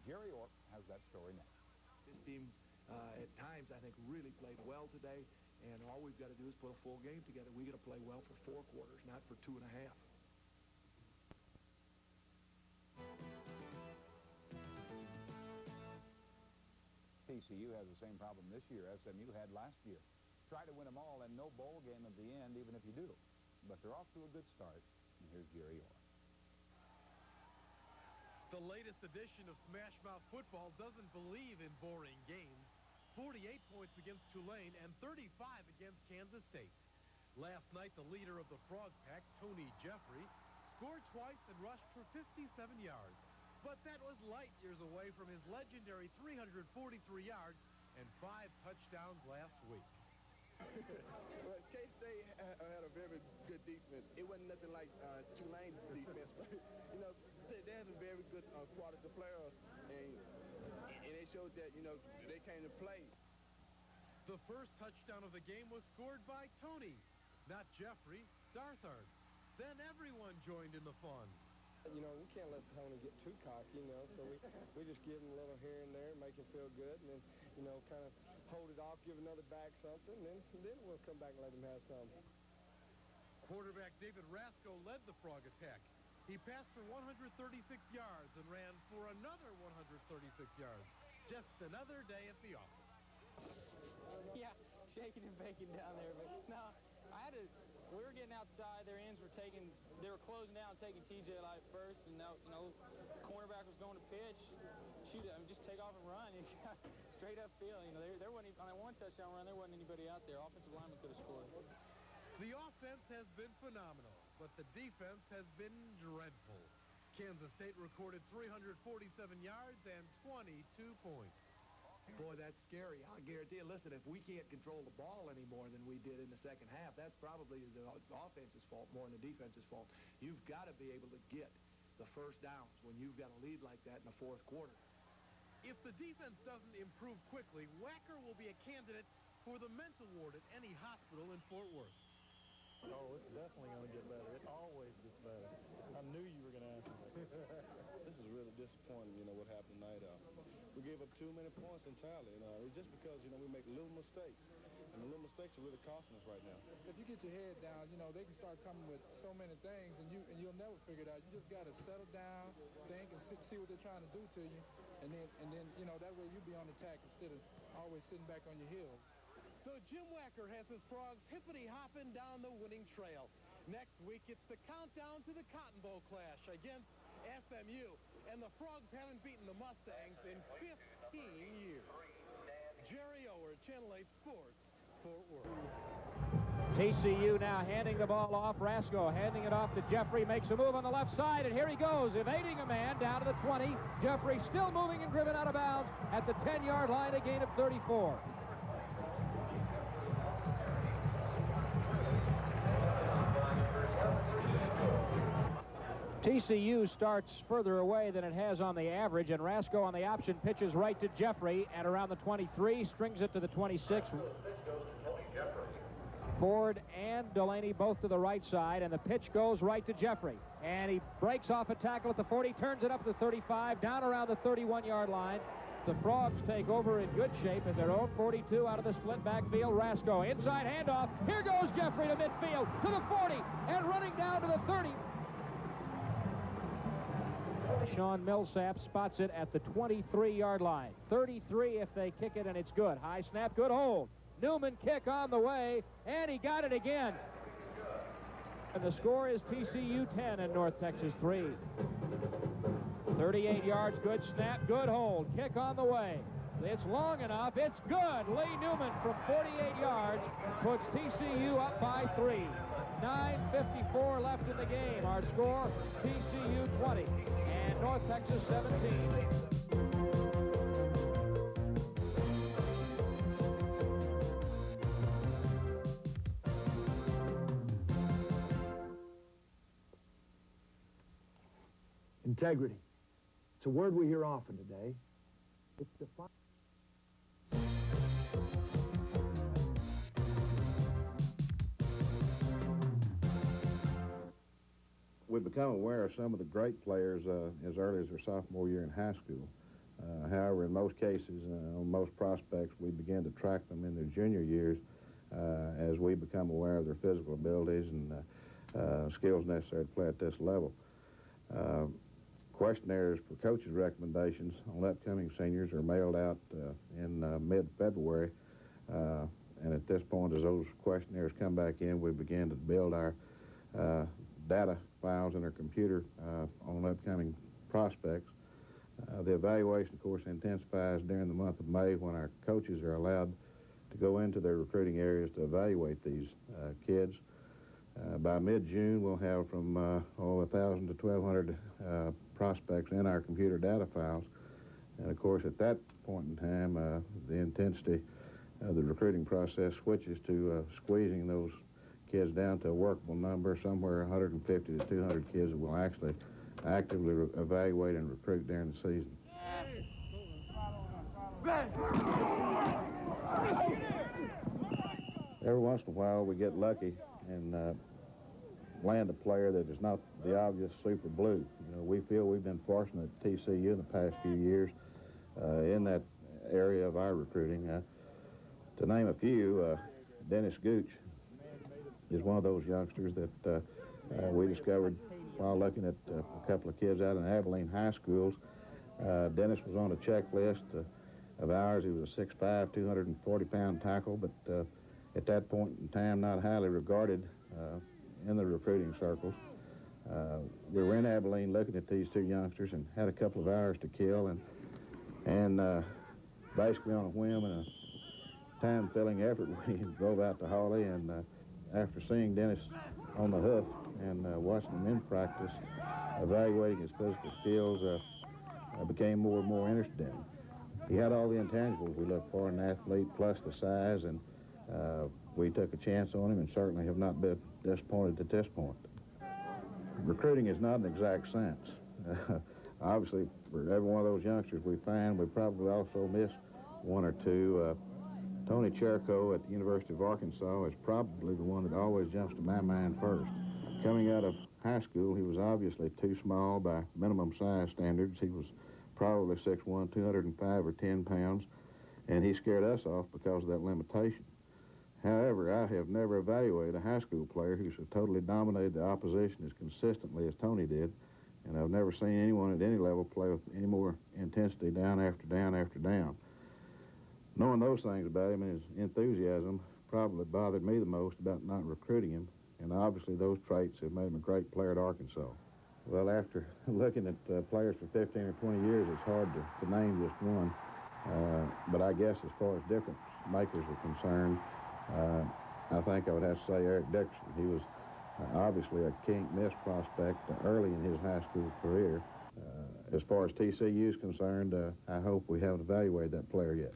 Jerry Orr has that story next. This team, at times, I think, really played well today, and all we've got to do is put a full game together. We got to play well for 4 quarters, not for 2.5. TCU has the same problem this year SMU had last year. Try to win them all and no bowl game at the end, even if you do. But they're off to a good start. And here's Jerry Orr. The latest edition of Smash Mouth football doesn't believe in boring games. 48 points against Tulane and 35 against Kansas State. Last night, the leader of the Frog Pack, Tony Jeffrey, scored twice and rushed for 57 yards. But that was light years away from his legendary 343 yards and 5 touchdowns last week. Well, K-State had a very good defense. It wasn't nothing like Tulane's defense, but, you know, they had some very good quality players, and it showed that, you know, they came to play. The first touchdown of the game was scored by Tony, not Jeffrey, Darthard. Then everyone joined in the fun. You know, we can't let Tony get too cocky, you know, so we just give him a little here and there, make him feel good, and then, you know, kind of hold it off, give another back something, and then we'll come back and let him have some. Quarterback David Rasco led the Frog attack. He passed for 136 yards and ran for another 136 yards. Just another day at the office. Yeah, shaking and baking down there, but no, we were getting outside, their ends were they were closing down, taking TJ Light first, and now, you know, cornerback was going to pitch, shoot it, I mean, just take off and run, straight up field. You know, there wasn't, on that one touchdown run, there wasn't anybody out there. Offensive lineman could have scored. The offense has been phenomenal, but the defense has been dreadful. Kansas State recorded 347 yards and 22 points. Boy, that's scary. I guarantee you, listen, if we can't control the ball any more than we did in the second half, that's probably the offense's fault more than the defense's fault. You've got to be able to get the first downs when you've got a lead like that in the 4th quarter. If the defense doesn't improve quickly, Wacker will be a candidate for the mental ward at any hospital in Fort Worth. Oh, it's definitely going to get better. It always gets better. I knew you were going to ask me. This is really disappointing, you know, what happened tonight. We gave up too many points entirely, it's just because, you know, we make little mistakes, and the little mistakes are really costing us right now. If you get your head down, you know, they can start coming with so many things, and you'll never figure it out. You just got to settle down, think, and see what they're trying to do to you, and then you know, that way you'll be on attack instead of always sitting back on your heels. So Jim Wacker has his Frogs hippity-hopping down the winning trail. Next week, it's the countdown to the Cotton Bowl clash against SMU. And the Frogs haven't beaten the Mustangs in 15 years. Jerry Ower, Channel 8 Sports, Fort Worth. TCU now handing the ball off. Rasco handing it off to Jeffrey. Makes a move on the left side, and here he goes, evading a man down to the 20. Jeffrey still moving and driven out of bounds at the 10-yard line, a gain of 34. TCU starts further away than it has on the average, and Rasco on the option pitches right to Jeffrey at around the 23, strings it to the 26. Ford and Delaney both to the right side, and the pitch goes right to Jeffrey. And he breaks off a tackle at the 40, turns it up to the 35, down around the 31-yard line. The Frogs take over in good shape at their own 42 out of the split backfield. Rasco, inside handoff. Here goes Jeffrey to midfield, to the 40, and running down to the 30. Sean Millsap spots it at the 23-yard line. 33 if they kick it, and it's good. High snap, good hold. Newman kick on the way, and he got it again. And the score is TCU 10 and North Texas 3. 38 yards, good snap, good hold. Kick on the way. It's long enough. It's good. Lee Newman from 48 yards puts TCU up by 3. 9:54 left in the game. Our score, TCU 20 and North Texas 17. Integrity. It's a word we hear often today. It's defined. We've become aware of some of the great players as early as their sophomore year in high school. However, in most cases, on most prospects, we begin to track them in their junior years as we become aware of their physical abilities and skills necessary to play at this level. Questionnaires for coaches' recommendations on upcoming seniors are mailed out in mid-February, and at this point, as those questionnaires come back in, we begin to build our data files in our computer on upcoming prospects. The evaluation, of course, intensifies during the month of May when our coaches are allowed to go into their recruiting areas to evaluate these kids. By mid-June, we'll have from 1,000 to 1,200 prospects in our computer data files. And, of course, at that point in time, the intensity of the recruiting process switches to squeezing those kids down to a workable number, somewhere 150 to 200 kids that will actually actively evaluate and recruit during the season. Every once in a while, we get lucky and land a player that is not the obvious super blue. You know, we feel we've been fortunate at TCU in the past few years in that area of our recruiting. To name a few, Dennis Gooch is one of those youngsters that we discovered while looking at a couple of kids out in Abilene high schools. Dennis was on a checklist of ours. He was a 6'5", 240-pound tackle, but at that point in time, not highly regarded in the recruiting circles. We were in Abilene looking at these two youngsters and had a couple of hours to kill, and basically on a whim and a time-filling effort, we drove out to Hawley, and after seeing Dennis on the hoof and watching him in practice, evaluating his physical skills, I became more and more interested in him. He had all the intangibles we look for in an athlete, plus the size, and we took a chance on him and certainly have not been disappointed at this point. Recruiting is not an exact science. Obviously, for every one of those youngsters we find, we probably also miss one or two. Tony Cherko at the University of Arkansas is probably the one that always jumps to my mind first. Coming out of high school, he was obviously too small by minimum size standards. He was probably 6'1", 205 or 10 pounds, and he scared us off because of that limitation. However, I have never evaluated a high school player who's totally dominated the opposition as consistently as Tony did, and I've never seen anyone at any level play with any more intensity down after down after down. Knowing those things about him and his enthusiasm probably bothered me the most about not recruiting him, and obviously those traits have made him a great player at Arkansas. Well, after looking at players for 15 or 20 years, it's hard to name just one, but I guess as far as difference makers are concerned, I think I would have to say Eric Dixon. He was obviously a can't-miss prospect early in his high school career. As far as TCU is concerned, I hope we haven't evaluated that player yet.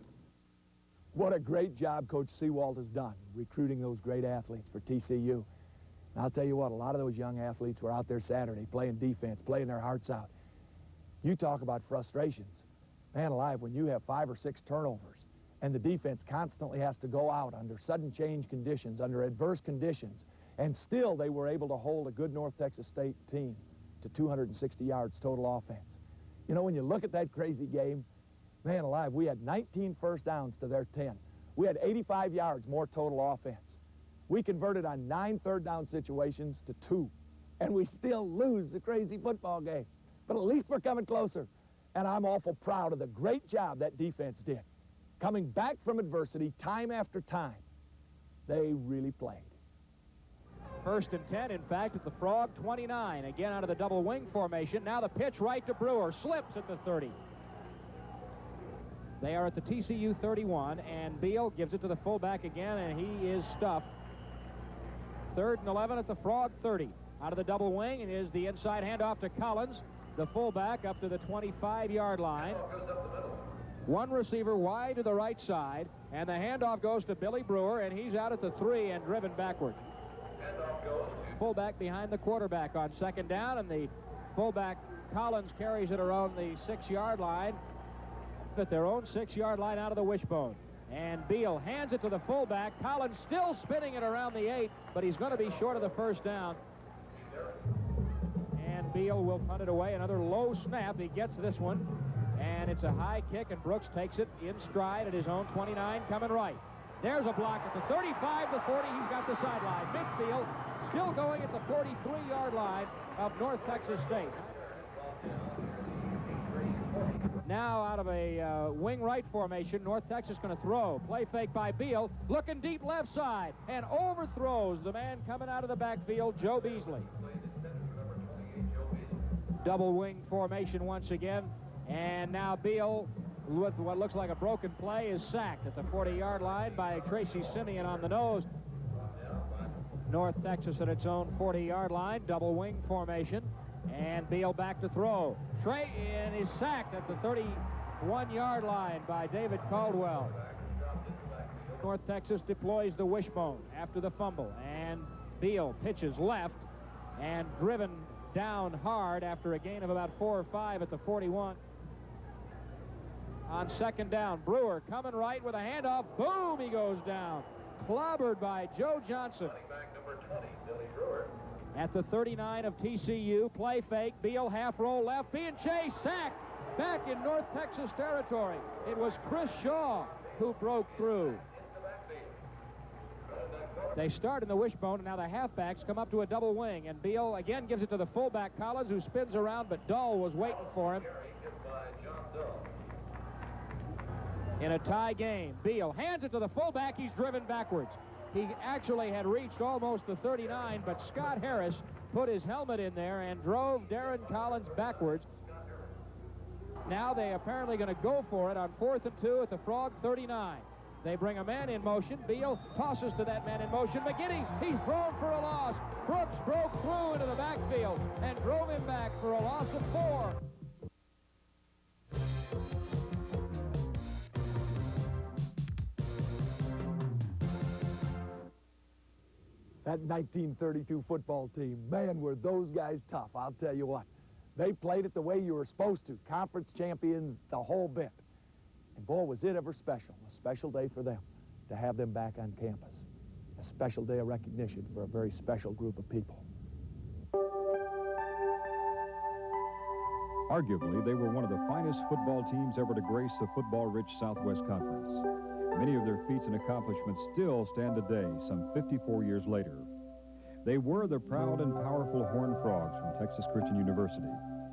What a great job Coach Seawald has done recruiting those great athletes for TCU. And I'll tell you what, a lot of those young athletes were out there Saturday playing defense, playing their hearts out. You talk about frustrations. Man alive, when you have 5 or 6 turnovers and the defense constantly has to go out under sudden change conditions, under adverse conditions, and still they were able to hold a good North Texas State team to 260 yards total offense. You know, when you look at that crazy game, man alive, we had 19 first downs to their 10. We had 85 yards more total offense. We converted on 9 third down situations to 2, and we still lose the crazy football game. But at least we're coming closer, and I'm awful proud of the great job that defense did. Coming back from adversity time after time, they really played. 1st and 10, in fact, at the Frog 29. Again out of the double wing formation. Now the pitch right to Brewer. Slips at the 30. They are at the TCU 31, and Beal gives it to the fullback again, and he is stuffed. 3rd and 11 at the Frog 30. Out of the double wing, and is the inside handoff to Collins, the fullback, up to the 25-yard line. One receiver wide to the right side, and the handoff goes to Billy Brewer, and he's out at the 3 and driven backward. Fullback behind the quarterback on 2nd down, and the fullback Collins carries it around the 6-yard line, at their own 6-yard line out of the wishbone. And Beal hands it to the fullback. Collins still spinning it around the 8, but he's going to be short of the 1st down. And Beal will punt it away. Another low snap. He gets this one And it's a high kick, and Brooks takes it in stride at his own 29, coming right. There's a block at the 35, the 40. He's got the sideline. Midfield, still going at the 43-yard line of North Texas State. Now out of a wing right formation, North Texas going to throw. Play fake by Beal, looking deep left side, and overthrows the man coming out of the backfield, Joe Beasley. Double wing formation once again, and now Beal, with what looks like a broken play, is sacked at the 40-yard line by Tracy Simeon on the nose. North Texas at its own 40-yard line, double wing formation, and Beal back to throw. Trey is sacked at the 31-yard line by David Caldwell. North Texas deploys the wishbone after the fumble, and Beal pitches left and driven down hard after a gain of about 4 or 5 at the 41. On second down, Brewer coming right with a handoff. Boom, he goes down. Clobbered by Joe Johnson. At the 39 of TCU, play fake, Beal half roll left, being chased, sacked, back in North Texas territory. It was Chris Shaw who broke through. They start in the wishbone, and now the halfbacks come up to a double wing, and Beal again gives it to the fullback Collins, who spins around, but Dull was waiting for him. In a tie game, Beal hands it to the fullback. He's driven backwards. He actually had reached almost the 39, but Scott Harris put his helmet in there and drove Darren Collins backwards. Now they apparently going to go for it on 4th and 2 at the Frog 39. They bring a man in motion. Beal tosses to that man in motion. McGinney, he's thrown for a loss. Brooks broke through into the backfield and drove him back for a loss of 4. That 1932 football team, man, were those guys tough, I'll tell you what. They played it the way you were supposed to. Conference champions, the whole bit. And boy, was it ever special. A special day for them to have them back on campus. A special day of recognition for a very special group of people. Arguably, they were one of the finest football teams ever to grace the football-rich Southwest Conference. Many of their feats and accomplishments still stand today, some 54 years later. They were the proud and powerful Horned Frogs from Texas Christian University.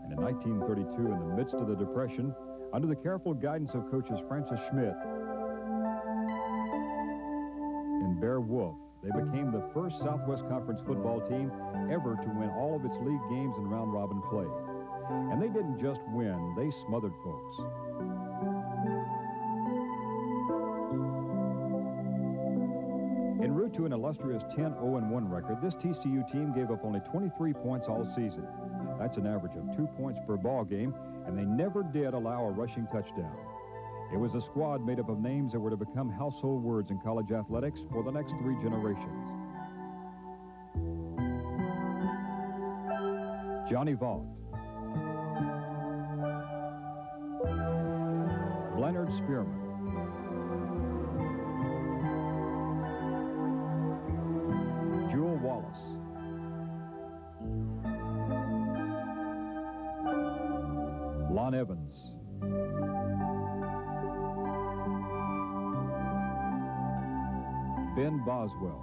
And in 1932, in the midst of the Depression, under the careful guidance of coaches Francis Schmidt and Bear Wolf, they became the first Southwest Conference football team ever to win all of its league games in round-robin play. And they didn't just win, they smothered folks. En route to an illustrious 10-0-1 record, this TCU team gave up only 23 points all season. That's an average of 2 points per ball game, and they never did allow a rushing touchdown. It was a squad made up of names that were to become household words in college athletics for the next 3 generations. Johnny Vaught, Leonard Spearman, Jewel Wallace, Lon Evans, Ben Boswell,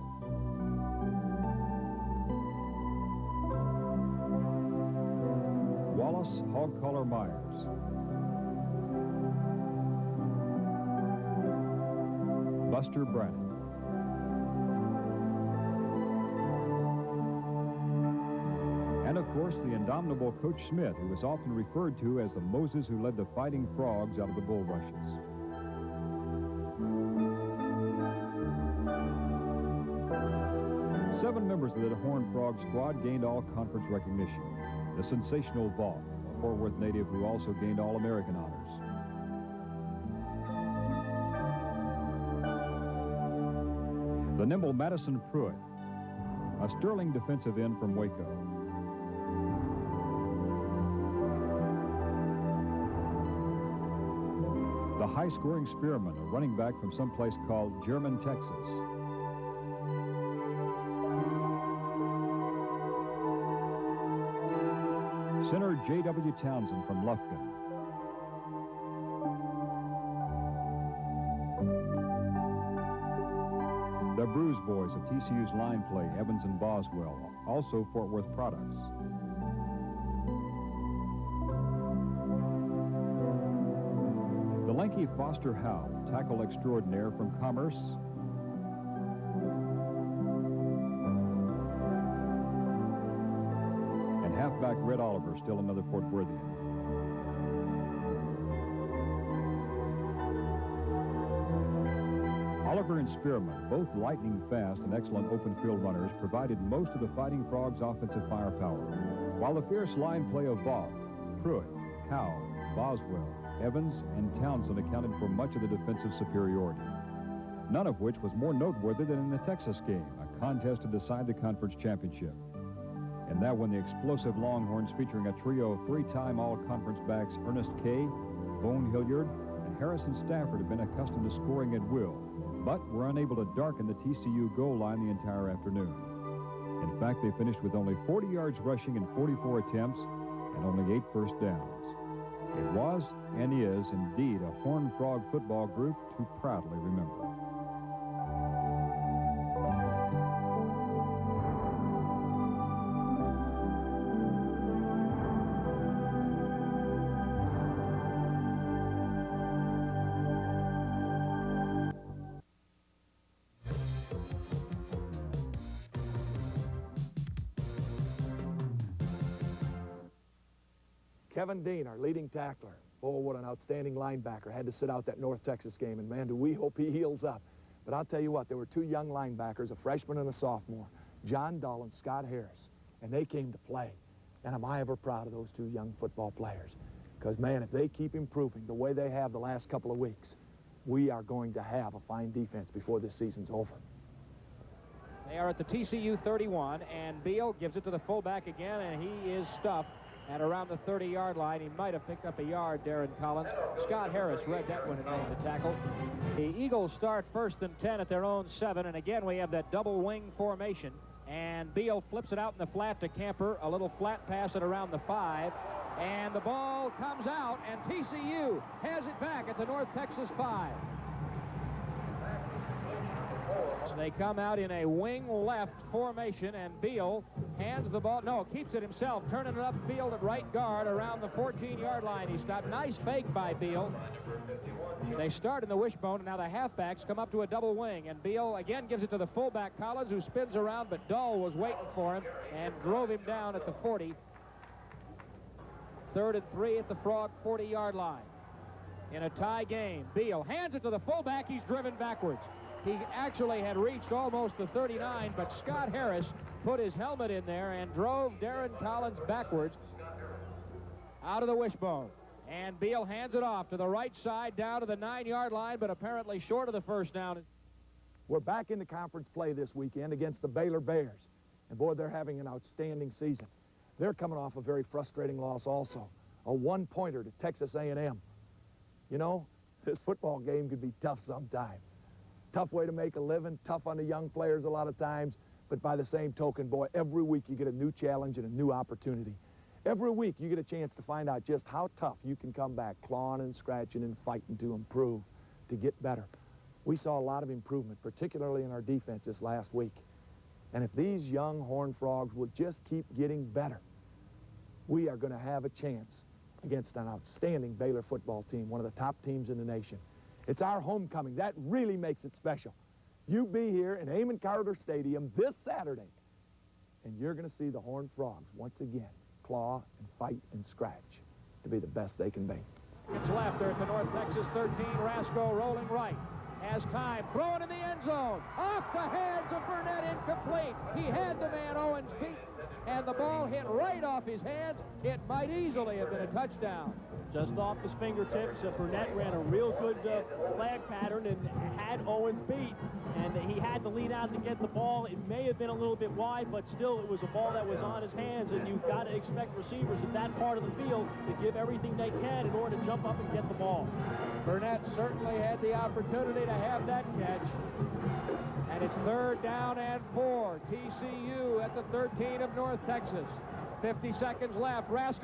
Wallace Hogcaller Myers, Buster Brannon, and of course the indomitable Coach Smith, who is often referred to as the Moses who led the Fighting Frogs out of the bulrushes. Seven members of the Horned Frog squad gained all-conference recognition. The sensational Vaught, a Fort Worth native who also gained All-American honors. The nimble Madison Pruitt, a sterling defensive end from Waco. The high-scoring Spearman, a running back from someplace called German, Texas. Center J.W. Townsend from Lufkin. the Bruise Boys of TCU's line play, Evans and Boswell, also Fort Worth products. The lanky Foster Howe, tackle extraordinaire from Commerce. And halfback Red Oliver, still another Fort Worthian. Oliver and Spearman, both lightning fast and excellent open field runners, provided most of the Fighting Frogs' offensive firepower, while the fierce line play of Vaught, Pruitt, Cow, Boswell, Evans, and Townsend accounted for much of the defensive superiority, none of which was more noteworthy than in the Texas game, a contest to decide the conference championship. And that when the explosive Longhorns, featuring a trio of three-time all-conference backs Ernest Kay, Bone Hilliard, and Harrison Stafford, have been accustomed to scoring at will, but were unable to darken the TCU goal line the entire afternoon. In fact, they finished with only 40 yards rushing in 44 attempts and only 8 first downs. It was and is indeed a Horned Frog football group to proudly remember. Kevin Dean, our leading tackler. Oh, what an outstanding linebacker. Had to sit out that North Texas game, and man, do we hope he heals up. But I'll tell you what, there were 2 young linebackers, a freshman and a sophomore, John Dull and Scott Harris, and they came to play. And am I ever proud of those 2 young football players. Because, man, if they keep improving the way they have the last couple of weeks, we are going to have a fine defense before this season's over. They are at the TCU 31, and Beal gives it to the fullback again, and he is stuffed at around the 30-yard line. He might have picked up a yard, Darren Collins. Scott Harris read that one and made the tackle. The Eagles start 1st and 10 at their own 7, and again we have that double wing formation, and Beal flips it out in the flat to Camper, a little flat pass at around the 5, and the ball comes out, and TCU has it back at the North Texas 5. They come out in a wing left formation, and Beal hands the ball. No, keeps it himself, turning it upfield at right guard around the 14-yard line. He stopped. Nice fake by Beal. They start in the wishbone, and now the halfbacks come up to a double wing, and Beal again gives it to the fullback Collins, who spins around, but Dull was waiting for him and drove him down at the 40. 3rd and 3 at the Frog 40-yard line. In a tie game, Beal hands it to the fullback. He's driven backwards. He actually had reached almost the 39, but Scott Harris put his helmet in there and drove Darren Collins backwards out of the wishbone. And Beal hands it off to the right side down to the 9-yard line, but apparently short of the first down. We're back into conference play this weekend against the Baylor Bears. And boy, they're having an outstanding season. They're coming off a very frustrating loss also, a 1-pointer to Texas A&M. You know, this football game could be tough sometimes. Tough way to make a living, tough on the young players a lot of times, but by the same token, boy, every week you get a new challenge and a new opportunity. Every week you get a chance to find out just how tough you can come back, clawing and scratching and fighting to improve, to get better. We saw a lot of improvement, particularly in our defense this last week. And if these young Horned Frogs will just keep getting better, we are going to have a chance against an outstanding Baylor football team, one of the top teams in the nation. It's our homecoming. That really makes it special. You be here in Amon Carter Stadium this Saturday, and you're going to see the Horned Frogs once again claw and fight and scratch to be the best they can be. It's left there at the North Texas 13. Rasco rolling right. Has time. Throwing in the end zone. Off the hands of Burnett, incomplete. He had the man Owens beat, and the ball hit right off his hands. It might easily have been a touchdown. Just off his fingertips, Burnett ran a real good flag pattern and had Owens beat, and he had to lean out to get the ball. It may have been a little bit wide, but still it was a ball that was on his hands, and you've got to expect receivers in that part of the field to give everything they can in order to jump up and get the ball. Burnett certainly had the opportunity to have that catch. And it's 3rd down and 4. TCU at the 13 of North Texas. 50 seconds left. Rasco